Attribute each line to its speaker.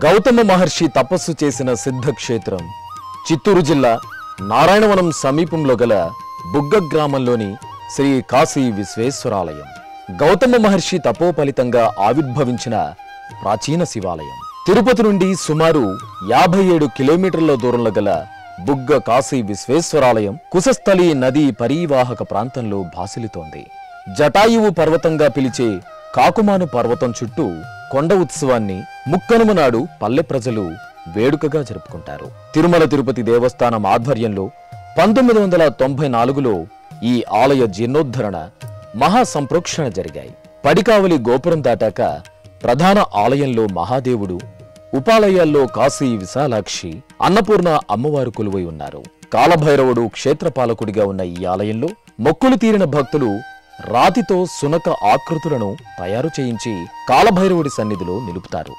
Speaker 1: గౌతమ మహర్షి తపస్సు చేసిన సిద్ధక్షేత్రం చిత్తూరు జిల్లా నారాయణవనం సమీపంలో గల బుగ్గ గ్రామంలోని శ్రీ కాశీ విశ్వేశ్వరాలయం. గౌతమ మహర్షి తపోఫలితంగా ఆవిర్భవించిన ప్రాచీన శివాలయం. తిరుపతి నుండి సుమారు 57 కిలోమీటర్ల దూరంలో గల బుగ్గ కాశీ విశ్వేశ్వరాలయం కుశస్థలి నదీ పరీవాహక ప్రాంతంలో భాసిల్లుతోంది. జటాయువు పర్వతంగా పిలిచే కాకుమాను పర్వతం చుట్టూ కొండ ఉత్సవాన్ని ముక్కనుమ నాడు పల్లె ప్రజలు వేడుకగా జరుపుకుంటారు. తిరుమల తిరుపతి దేవస్థానం ఆధ్వర్యంలో 1994లో ఈ ఆలయ జీర్ణోద్ధరణ మహాసంప్రోక్షణ జరిగాయి. పడికావలి గోపురం దాటాక ప్రధాన ఆలయంలో మహాదేవుడు, ఉపాలయాల్లో కాశీ విశాలాక్షి, అన్నపూర్ణ అమ్మవారు కొలువై ఉన్నారు. కాలభైరవుడు క్షేత్రపాలకుడిగా ఉన్న ఈ ఆలయంలో మొక్కులు తీరిన భక్తులు రాతితో సునక ఆకృతులను తయారు చేయించి కాలభైరవుడి సన్నిధిలో నిలుపుతారు.